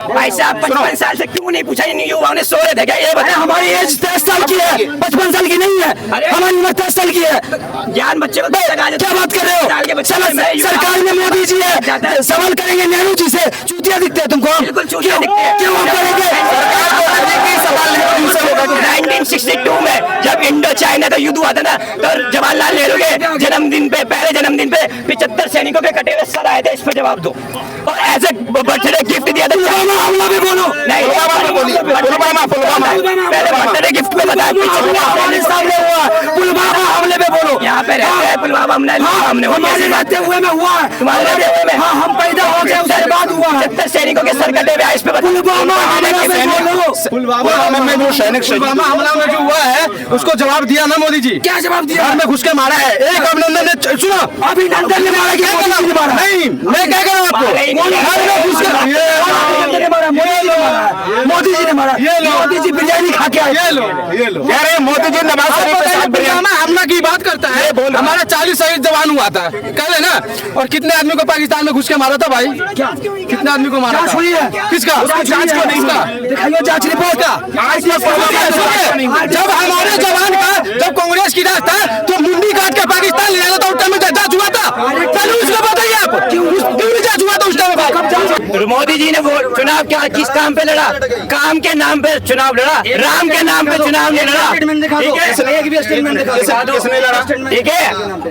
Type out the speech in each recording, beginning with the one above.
भाई साहब 55 साल से क्यों नहीं पूछा? इन युवाओं ने सो रहे थे क्या? ये बताया। हमारी एज 10 साल की है, 55 साल की नहीं है। हमारी उम्र 10 साल की है। ज्ञान बच्चे को क्या बात कर रहे हो? सरकार में मोदी जी है, सवाल करेंगे नेहरू जी से। चूतिया दिखते हैं तुमको? बिल्कुल चूतिया दिखते हैं। क्यों करेंगे? 1962 में जब इंडो चाइना का युद्ध हुआ था ना, तो जवाहरलाल नेहरू के जन्मदिन पे, पहले जन्मदिन पे 75 सैनिकों के कटे हुए सर आए थे। इस पर जवाब दो। और एज ए बर्थडे गिफ्ट दिया था। हमला भी बोलो नहीं, पहले बर्थडे गिफ्ट में बताया। पुलवामा हमले पे बोलो। यहाँ पे रहते हैं पुलवामा हमने हमारे रहते हुए में हुआ है। तुम्हारे रहते हुए में? हाँ, हम पैदा हो गए उसके बाद हुआ है। 70 सैनिकों के सर कटे हुए। इस पे पुलवामा हमले पे बोलो। पुलवामा में जो पुलवामा हमला में जो हुआ है उसको जवाब दिया ना मोदी जी। क्या जवाब दिया? घर में घुस के मारा है। एक अभिनंदन ने सुनो, अभिनंदन ने मारा कि मोदी जी ने मारा? नहीं, मैं क्या कह रहा हूँ आपको, घर में घुस के मोदी जी ने मारा। मोदी जी बिरयानी खा के आए। ये लो कह रहे हैं मोदी जी नवाज शरीफ के साथ पुलवामा हमला की बात करता है। हमारा 40 शहीद जवान हुआ था कल है ना। और कितने आदमी को पाकिस्तान में घुस के मारा था भाई? क्या कितने आदमी को मारा जांच था? हुई है? किसका? जांच क्यों नहीं हुआ? दिखाइए जांच रिपोर्ट का। जब हमारे जवान का जब कांग्रेस की राज था तो मुंडी काट के पाकिस्तान ले जाता था। उस टाइम में जांच हुआ था? चलो उसको बताइए आप, क्यों जांच हुआ था उस टाइम में? मोदी जी ने वो चुनाव क्या किस काम पे लड़ा? काम के नाम पे चुनाव लड़ा, राम के नाम पे चुनाव नहीं लड़ा। ठीक है,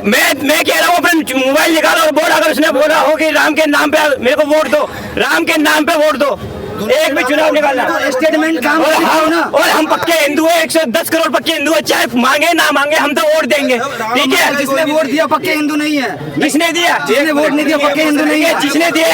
मैं कह रहा हूँ अपने मोबाइल निकालो और बोला, अगर उसने बोला हो कि राम के नाम पे मेरे को वोट दो, राम के नाम पे वोट दो, एक भी चुनाव निकालना। स्टेटमेंट काम और हम पक्के हिंदू है, 110 करोड़ पक्के हिंदू है, चाहे मांगे ना मांगे हम तो वोट देंगे। ठीक है, जिसने वोट दिया पक्के हिंदू नहीं है। किसने दिया? जिसने वोट नहीं दिया पक्के हिंदू नहीं है। जिसने दिया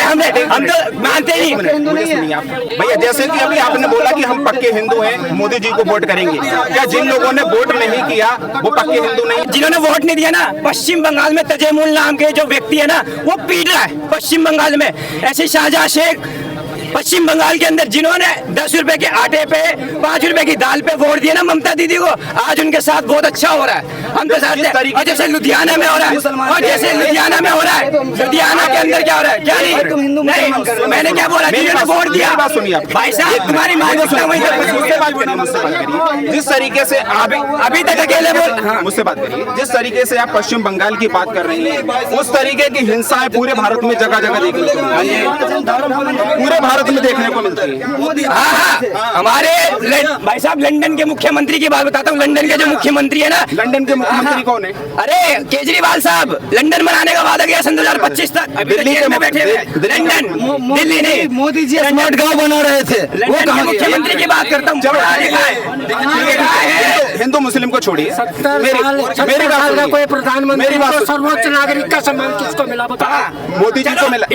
हम तो मानते ही हिंदू नहीं है। भैया जैसे कि अभी आपने बोला कि हम पक्के हिंदू हैं, मोदी जी को वोट करेंगे, क्या जिन लोगों ने वोट नहीं किया वो पक्के हिंदू नहीं? जिन्होंने वोट नहीं दिया ना, पश्चिम बंगाल में तजेमुल नाम के जो व्यक्ति है ना, वो पीट रहा है पश्चिम बंगाल में। ऐसे शाहजहां शेख पश्चिम बंगाल के अंदर जिन्होंने 10 रुपए के आटे पे 5 रुपए की दाल पे वोट दिया ना ममता दीदी को, आज उनके साथ बहुत अच्छा हो रहा है। हम तो साथ और जैसे लुधियाना में हो रहा है, और जैसे लुधियाना में हो रहा है, लुधियाना के अंदर क्या हो रहा है? क्या नहीं, मैंने क्या बोला? जिन्होंने वोट दिया, भाई साहब तुम्हारी मानसिकता वही है। जिस तरीके से आप अभी तक अकेले बोल, मुझसे बात करिए। जिस तरीके से आप पश्चिम बंगाल की बात कर रही हैं, उस तरीके की हिंसाएं पूरे भारत में जगह जगह देखने को मिलती है, पूरे भारत में देखने को मिलती है। हाँ, हमारे भाई साहब लंदन के मुख्यमंत्री की बात बताता हूँ। लंदन के जो मुख्यमंत्री है ना, लंदन के मुख्यमंत्री कौन है? अरे केजरीवाल साहब, लंदन बनाने का वादा किया सन 2025 तक। दिल्ली में बैठे हुए, लंदन, दिल्ली नहीं। मोदी जी स्मार्ट गांव बना रहे थे। वो लंदन के मुख्यमंत्री की बात करता हूँ। हिंदू मुस्लिम को छोड़िए, मेरी बात का कोई प्रधानमंत्री को सर्वोच्च नागरिक का सम्मान किसको मिला बता? मोदी जी को मिला।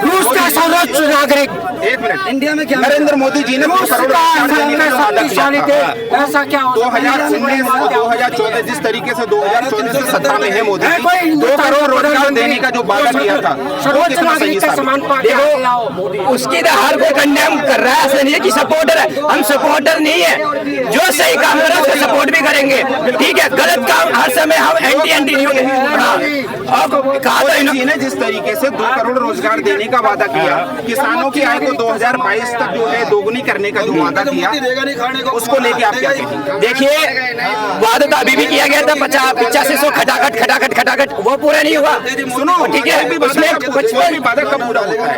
रूस का सर्वोच्च नागरिक। एक मिनट, इंडिया में क्या नरेंद्र मोदी जी ने ऐसा क्या 2019 2014 जिस तरीके से 2014 से सत्ता में है मोदी जी, 2 करोड़ रोजगार देने का जो वादा किया था, सर्वोच्च नागरिक का सम्मान देखो उसकी तो हर कोई कंडेम कर रहा है, ऐसा नहीं है कि सपोर्टर है। हम सपोर्टर नहीं है, जो सही काम कर रहा है उसका सपोर्ट भी करेंगे। ठीक है, गलत काम हर समय हम एंटी नहीं होंगे। अब कहा था इन्होंने जिस तरीके से 2 करोड़ रोजगार देने का वादा किया, किसानों की आय को 2022 तक जो है दोगुनी करने का जो वादा किया, उसको लेके आप क्या कहेंगे? देखिए, वादा तो अभी भी किया गया था 8500 खटाखट, वो पूरा नहीं हुआ। सुनो, ठीक है, उसमें 55 वादा कब पूरा होता है?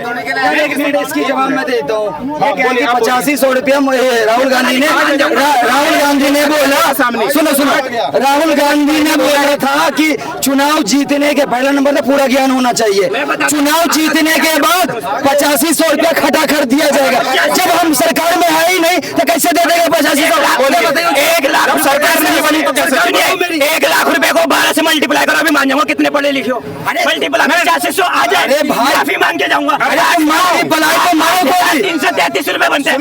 एक मिनट इसकी जवाब मैं देता हूँ। 8500 रुपया राहुल गांधी ने बोला, सुनो, राहुल गांधी ने बोला था कि चुनाव जीतने के पहला नंबर पे पूरा ज्ञान होना चाहिए। चुनाव जीतने के बाद 8500 रुपया खटाखट दिया जाएगा। जब हम सरकार में है ही नहीं तो कैसे दे देगा 8500? 1 लाख सरकार नहीं बनी तो कैसे? 1 लाख रुपए को 12 से मल्टीप्लाई करो, अभी मान जाऊंगा कितने पढ़े लिखे हो। मल्टीप्लाई 8500 आ जाए, अरे भाई, काफी मान के जाऊंगा। मल्टीप्लाई तो मारो को 333 रुपए बनते हैं।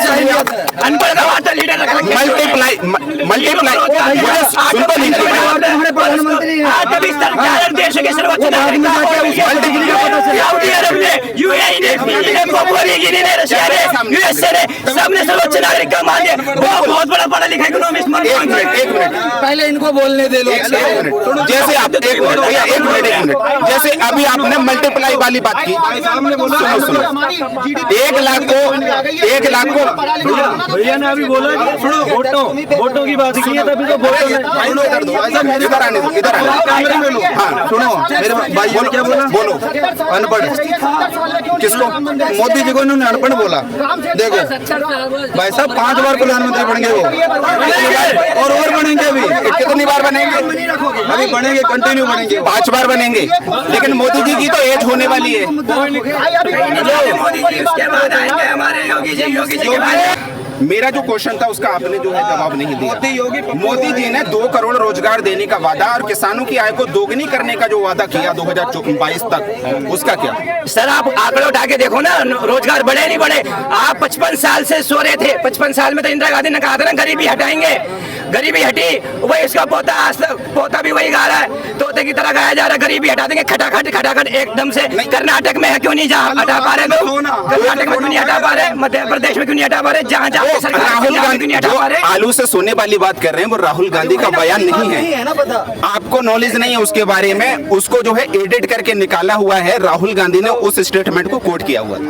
चाहिए अनपढ़ का वार्ता लीडर रख मल्टीप्लाई मल्टीप्लाई सुन तो लीजिए। हमारे प्रधानमंत्री हैं। कभी सरकार देश के सर्वोच्च नागरिक सऊदी अरब ने, यूएई ने, फिजी ने, पापुआ न्यू गिनी ने, रशिया ने, यूएसए ने, सबने सर्वोच्च नागरिक का मान दिया। वो बहुत बड़ा पढ़ा लिखा इकोनॉमिस्ट। एक मिनट पहले इनको बोलने दे लो। जैसे आप एक मिनट जैसे अभी आपने मल्टीप्लाई वाली बात की, सुनो 1 लाख को भैया ने अभी बोला कि सुनो वोटों की बात की है, तभी तो वोटों में इधर आने दो। हाँ सुनो मेरे भाई, क्या बोला? बोलो अनपढ़ किसको? मोदी जी को इन्होंने अनपढ़ बोला। देखो भाई साहब 5 बार प्रधानमंत्री बनेंगे वो, और बनेंगे अभी। कितनी बार बनेंगे? अभी बनेंगे, कंटिन्यू बनेंगे, 5 बार बनेंगे। लेकिन मोदी जी की तो एज होने वाली है। मेरा जो क्वेश्चन था उसका आपने जो है जवाब नहीं दिया। मोदी जी ने 2 करोड़ रोजगार देने का वादा और किसानों की आय को दोगुनी करने का जो वादा किया 2022 तक, उसका क्या? सर आप आंकड़े उठा के देखो ना, रोजगार बढ़े नहीं बढ़े। आप 55 साल से सो रहे थे। 55 साल में तो इंदिरा गांधी ने कहा था ना गरीबी हटाएंगे, गरीबी हटी। वही उसका पोता भी वही गा रहा है, तोते की तरह गाया जा रहा है, गरीबी हटा देंगे। खटाखट एकदम से। कर्नाटक में है, क्यों नहीं हटा पा रहे? कर्नाटक में क्यों नहीं हटा पा रहे? मध्य प्रदेश में क्यों नहीं हटा पा रहे? जहाँ राहुल गांधी जो आलू से सोने वाली बात कर रहे हैं वो राहुल गांधी का बयान नहीं है। आपको नॉलेज नहीं है उसके बारे में। उसको जो है एडिट करके निकाला हुआ है। राहुल गांधी ने उस स्टेटमेंट को कोट किया हुआ था।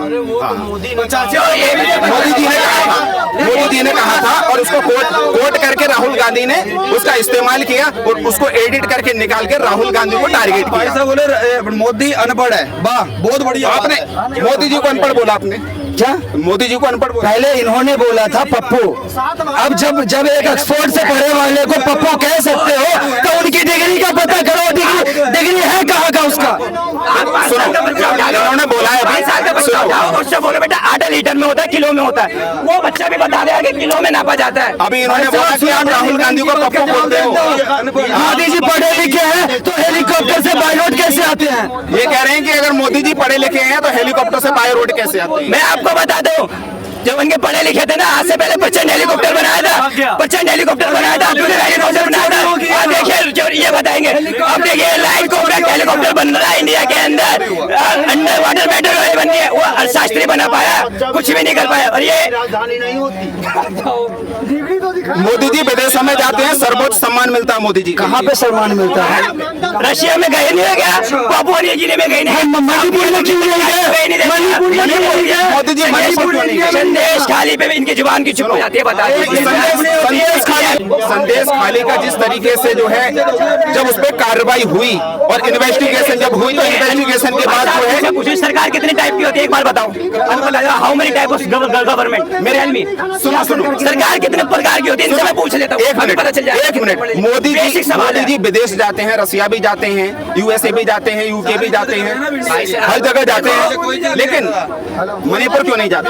मोदी जी ने कहा था और उसको कोट करके राहुल गांधी ने उसका इस्तेमाल किया और उसको एडिट करके निकाल के राहुल गांधी को टारगेट किया। ऐसा बोले मोदी अनपढ़ है। वाह, बहुत बढ़िया। आपने मोदी जी को अनपढ़ बोला? आपने क्या मोदी जी को अनपढ़ बोला? पहले इन्होंने बोला था पप्पू। अब जब एक ऑक्सफोर्ड से पढ़े वाले को पप्पू कह सकते हो तो उनकी डिग्री का पता करो। डिग्री है कहाँ का उसका? उन्होंने बोला है उससे बोलो बेटा 8 लीटर में होता है, किलो में होता है। वो बच्चा भी बता देगा कि किलो में नापा जाता है। अभी इन्होंने बोला कि आप राहुल गांधी को पप्पू बोलते हो। मोदी जी पढ़े लिखे हैं तो हेलीकॉप्टर से बाय रोड कैसे आते हैं? ये कह रहे हैं कि अगर मोदी जी पढ़े लिखे हैं तो हेलीकॉप्टर से बाय रोड कैसे आते हैं? मैं आपको बता दूं, जब उनके पढ़े लिखे थे ना, आज से पहले प्रचंड हेलीकॉप्टर बनाया था, प्रचंड हेलीकॉप्टर बनाया था, हेलीकॉप्टर बनाया था। और देखिए ये बताएंगे, अब देखिए लाइट कॉम्पैक्ट हेलीकॉप्टर बन रहा है इंडिया के अंदर। अंडर वाटर मेट्रो बन रही है, वो अर्थशास्त्री बना पाया, कुछ भी नहीं कर पाया। और ये राजधानी नहीं होती। मोदी जी विदेशों में जाते हैं, सर्वोच्च सम्मान मिलता है मोदी जी। कहाँ पे सम्मान मिलता है? रशिया में गए नहीं है क्या? पापुआ न्यू गिनी में गए नहीं? मणिपुर में क्यों नहीं गए? मणिपुर में क्यों नहीं गए? मोदी जी मणिपुर क्यों नहीं गए? संदेश खाली पे भी इनकी जुबान की चुप हो जाती है। बता संदेश खाली का जिस तरीके से जो है, जब उस पर कार्रवाई हुई और इन्वेस्टिगेशन जब हुई तो इन्वेस्टिगेशन के बाद जो है पूछिए सरकार कितने टाइप की होती है एक बार बताओ। How many type of government मेरे हेल्प मी। सुनो सरकार कितने प्रकार की होती है, इनसे मैं पूछ लेता हूँ। एक मिनट मोदी जी विदेश जाते हैं, रसिया भी जाते हैं, यूएसए भी जाते हैं, यूके भी जाते हैं, हर जगह जाते हैं, लेकिन मणिपुर क्यों नहीं जाते?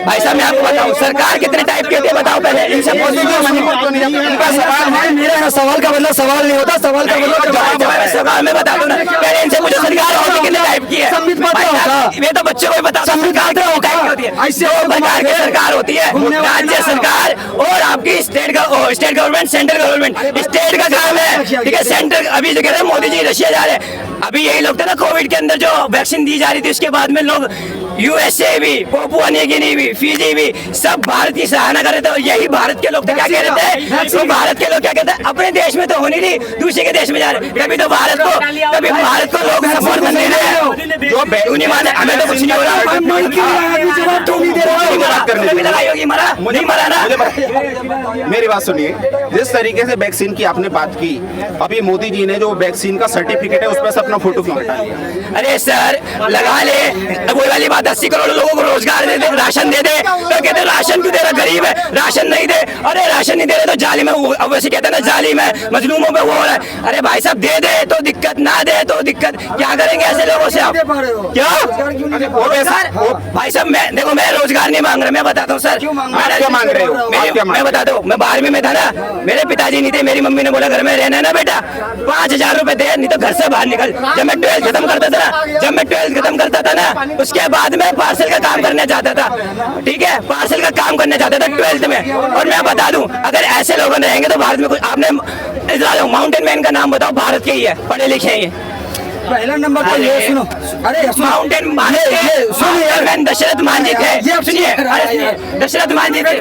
भाई साहब मैं आपको बताऊं सरकार कितने टाइप की होती है बताओ पहले इनसे मणिपुर क्यों नहीं जाते? इनका सवाल है। मेरा सवाल का मतलब सवाल नहीं होता, सवाल का मतलब जवाब। सवाल में बता दो ना, पहले इनसे पूछो सरकार होती कितने टाइप की है? संबित पता होगा। ये तो बच्चों को ही बता दो सरकार कितने टाइप की होती है। ऐसे प्रकार की सरकार होती है, राज्य सरकार और आपकी state government, central government. State का काम है, ठीक है। सेंट्रल अभी जो कह रहे हैं मोदी जी रशिया जा रहे हैं, अभी यही लोग थे ना कोविड के अंदर जो वैक्सीन दी जा रही थी, उसके बाद में लोग यूएसए भी, पापुआ न्यू गिनी भी, फिजी भी सब भारत की सराहना कर रहे थे। और यही भारत के लोग थे क्या कह रहे थे? तो भारत के लोग क्या कहते हैं, अपने देश में तो होनी नहीं, दूसरे के देश में जा रहे। कभी तो भारत को लोग समर्थन दे रहे हैं, जो बेऊनी माने हमें तो कुछ नहीं हो रहा। लड़ाई होगी, मरा मुझे मरा ना। मेरी बात सुनिए, जिस तरीके से वैक्सीन की आपने बात की, अभी मोदी जी ने जो वैक्सीन का सर्टिफिकेट है उस पर से अपना फोटो क्यों हटा दिया? अरे सर लगा ले, वही वाली बात, 80 करोड़ लोगों को रोजगार दे दे, राशन दे दे, तो कहते राशन क्यों दे रहा? गरीब है राशन नहीं दे। अरे राशन नहीं दे रहे तो जालिम है, वैसे कहते हैं ना जालिम है, मजलूमों पे वो हो रहा है। अरे भाई साहब दे दे तो दिक्कत, ना दे तो दिक्कत। क्या करेंगे ऐसे लोगों से आप? पा रहे हो? क्या रोजगार क्यों नहीं दे पा रहे हो? रोजगार? भाई साहब देखो मैं रोजगार नहीं मांग रहा, मैं बताता हूँ सर। क्यों मांग रहे हो? आप क्या मांग रहे हो? मैं बताता हूँ, मैं 12वीं में था ना, मेरे पिताजी नहीं थे, मेरी मम्मी ने बोला घर में रहना है ना बेटा, 5,000 रुपए दे, नहीं तो घर से बाहर निकल। जब मैं 12th खत्म करता था ना, उसके बाद मैं पार्सल का काम करना चाहता था, ठीक है, पार्सल का काम करना चाहता था 12th में। और मैं बता दूं, अगर ऐसे लोग रहेंगे तो भारत में कुछ, आपने माउंटेन मैन का नाम बताओ, भारत के ही है, पढ़े लिखे हैं ये। पहला नंबर तो ये सुनो, अरे माउंटेन मैन दशरथ मांझी थे, सुनिए दशरथ मांझी थे।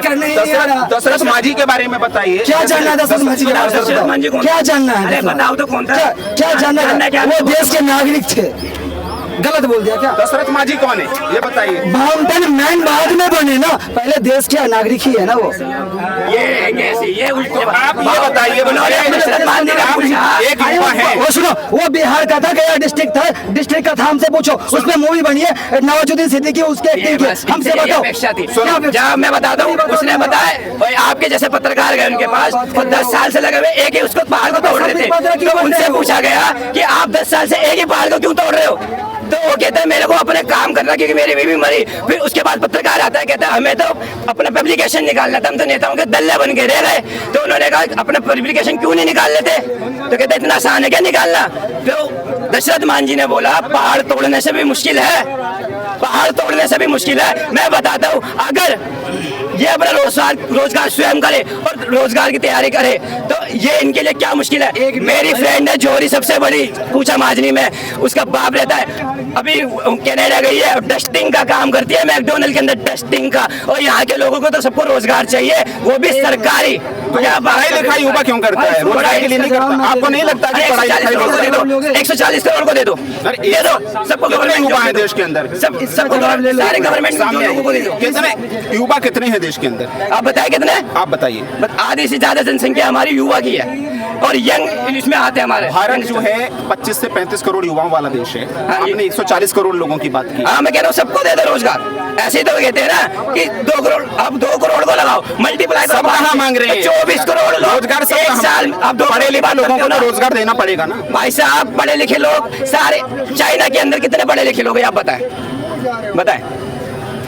दशरथ मांझी के बारे में बताइए। क्या जानना है दशरथ मांझी के बारे में? दशरथ मांझी कौन? क्या जानना है? अरे बताओ तो कौन था? क्या जानना है? वो देश के नागरिक थे। गलत बोल दिया क्या? दशरथ मांझी कौन है ये बताइए। माउंटेन मैन बाद में बने ना, पहले देश के नागरिक ही है ना वो। ये उल्टो आप ये बताइए, दशरथ मांझी का पूछा। एक युवा है, वो सुनो, वो बिहार का था, गया डिस्ट्रिक्ट था, डिस्ट्रिक्ट का था, हमसे पूछो। उसमें मूवी बनी है नवाजुद्दीन सिद्दीकी, उसके एक्टिंग की, हमसे बताओ। जब मैं बताता हूँ, उसने बताया आपके जैसे पत्रकार गए उनके पास, वो 10 साल से लगे हुए एक ही उसको पहाड़ को तोड़ रहे थे। तो उनसे पूछा गया कि आप 10 साल से एक ही पहाड़ को क्यों तोड़ रहे हो? तो वो कहते हैं मेरे को अपने काम करना, क्योंकि मेरी बीवी मरी। फिर उसके बाद पत्रकार आता है, कहता है हमें तो अपना पब्लिकेशन निकालना था, हम तो नेताओं के दल्ले बन के रह गए। तो उन्होंने कहा अपना पब्लिकेशन क्यों नहीं निकाल लेते? तो कहते इतना आसान है क्या निकालना? तो दशरथ मांझी ने बोला पहाड़ तोड़ने से भी मुश्किल है, पहाड़ तोड़ने से भी मुश्किल है। मैं बताता हूँ, अगर ये अपना रोजगार स्वयं करे और रोजगार की तैयारी करे तो ये इनके लिए क्या मुश्किल है। मेरी फ्रेंड है जोरी, सबसे बड़ी कूचा माजनी में, उसका बाप रहता है, अभी कनाडा गई है, डस्टिंग का काम करती है मैकडोनल्ड के अंदर, डस्टिंग का। और यहाँ के लोगों को तो सबको रोजगार चाहिए, वो भी सरकारी। पढ़ाई लिखाई युवा क्यों करता है? रोजगार के लिए नहीं करता। आपको नहीं लगता कि पढ़ाई लिखाई 140 करोड़ को दे दो, दे दो सबको। गवर्नमेंट युवा है देश के अंदर, सबको सारे गवर्नमेंट लोगों को दे दो। कितने युवा कितने हैं देश के अंदर? आप बताए कितने? आप बताइए। आधी से ज्यादा जनसंख्या हमारी युवा की है और यंग इसमें आते हैं हमारे। भारत जो है 25 से 35 करोड़ युवाओं वाला देश है, आपने 140 करोड़ लोगों की बात की। हाँ, मैं कह रहा हूँ सबको दे दो रोजगार। ऐसे ही तो कहते हैं ना कि 2 करोड़, अब 2 करोड़ को लगाओ, मल्टीप्लाई सब कहाँ मांग रहे हैं? 24 करोड़ रोजगार सब एक साल। अब पढ़े लिखे लोगों को तो रोजगार देना पड़ेगा ना भाई साहब। पढ़े लिखे लोग सारे, चाइना के अंदर कितने पढ़े लिखे लोग हैं आप बताएं?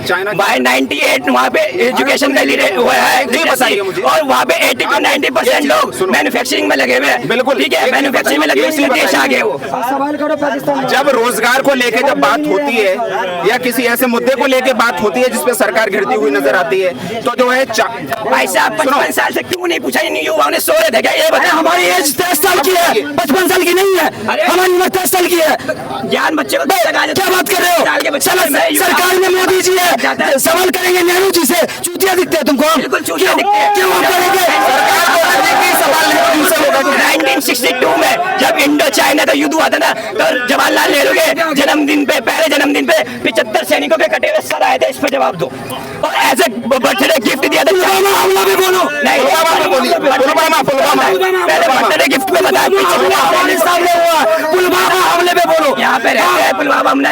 चाइना बाय 98 वहाँ पे एजुकेशन का हुआ है, बताइए मुझे। और वहाँ पे 80 to 90% लोग मैन्युफैक्चरिंग में लगे हुए हैं। बिल्कुल ठीक है, मैन्युफैक्चरिंग में लगे हुए इसलिए देश आगे वो। सवाल करो पाकिस्तान। जब रोजगार को लेके जब बात होती है या किसी ऐसे मुद्दे को लेके बात होती है जिसपे सरकार घिरती हुई नजर आती है, तो जो है भाई साहब 55 साल से क्यों नहीं पूछा? इन युवाओं ने सो रहे थे क्या? ये बताएं। हमारी एज 23 साल की है, 55 साल की नहीं है। हमारी उम्र 23 साल की है। ज्ञान बच्चे को क्या बात कर रहे हो? सरकार में मोदी जी है, सवाल करेंगे नेहरू जी से, चूतिया दिखते हैं तुमको? बिल्कुल चूतिया दिखते हैं। क्यों करेंगे? 1962 में जब इंडो चाइना का युद्ध हुआ था ना, तो जवाहरलाल नेहरू के जन्मदिन पे, पहले जन्मदिन पे 75 सैनिकों के कटे हुए सर आए थे, इस पर जवाब दो। और एज ए बर्थडे गिफ्ट दिया था। पुलवामा हमला पे बोलो। नहीं, पहले बर्थडे गिफ्ट में बताया। पुलवामा हमले पे बोलो। यहाँ पे रहते हैं पुलवामा हमले,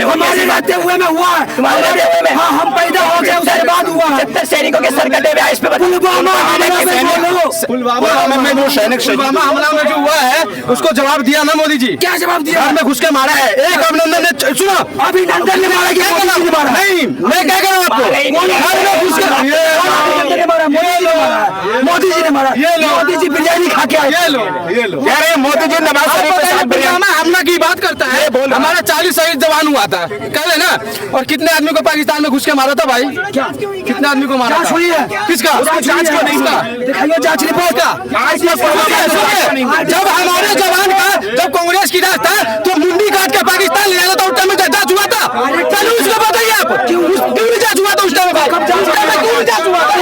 हमारे रहते हुए में हुआ है। तुम्हारे रहते हुए में? हाँ, हम पैदा हो गए उसके बाद हुआ है। 70 सैनिकों के सर कटे हुए हैं, इस पे पुलवामा हमले पे बोलो। पुलवामा में जो सैनिक पुलवामा हमला में जो हुआ है उसको जवाब दिया ना मोदी जी? क्या जवाब दिया? घर में घुस के मारा है। एक अभिनंदन ने, सुनो, अभिनंदन ने मारा कि मोदी जी ने मारा? नहीं, मैं क्या कह रहा हूँ आपको, घर में घुस के मोदी जी ने मारा। ये लो, मोदी जी बिरयानी खा के आए। ये लो कह रहे हैं मोदी जी नवाज शरीफ के साथ पुलवामा हमला की बात करता है। हमारा 40 शहीद जवान हुआ था कल है ना, और कितने आदमी को पाकिस्तान में घुस के मारा था भाई? कितने आदमी को मारा जांच हुई है? किसका? जांच को नहीं था, दिखाइए जांच रिपोर्ट का। जब हमारे जवान का, जब कांग्रेस की राज था तो मुंडी काट के पाकिस्तान ले जाता था, उस टाइम में जांच हुआ था? चलो उसको बताइए आप, क्यों जांच हुआ था उस टाइम में? क्यों जांच हुआ था?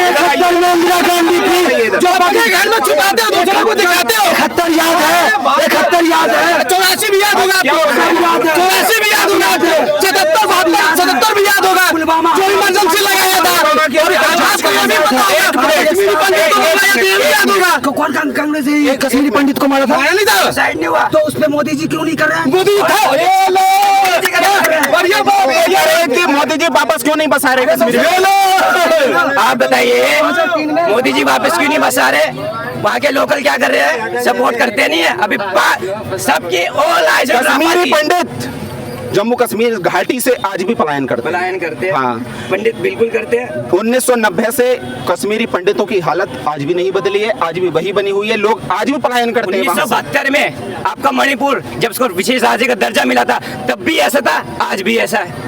इंदिरा गांधी थी, जो अपने घर में छुपाते हो, दूसरों को दिखाते हो। 71 याद है, 71 याद है, 84 भी याद होगा आपको, 84 भी याद होगा, 77 भी याद होगा, जो इमरजेंसी लगाया था। और आपको ये भी पता होगा कश्मीरी पंडित को मारा था, ये भी याद होगा। कौन कांग्रेस कश्मीरी पंडित को मारा था? नहीं था, साइड नहीं हुआ। तो उस पे मोदी जी क्यों नहीं कर रहे हैं? मोदी था। ये लो, बढ़िया बात है। मोदी जी वापस क्यों नहीं बसा रहे कश्मीर? आप बताइए, मोदी जी वापस क्यों नहीं बसा रहे? वहाँ के लोकल क्या कर रहे हैं? सपोर्ट करते नहीं है। अभी सबकी ऑल आइज कश्मीरी पंडित जम्मू कश्मीर घाटी से आज भी पलायन करते हैं। हाँ, पंडित बिल्कुल करते हैं। 1990 से कश्मीरी पंडितों की हालत आज भी नहीं बदली है, आज भी वही बनी हुई है, लोग आज भी पलायन करते हैं। 1972 में आपका मणिपुर जब उसको विशेष राज्य का दर्जा मिला था तब भी ऐसा था, आज भी ऐसा है।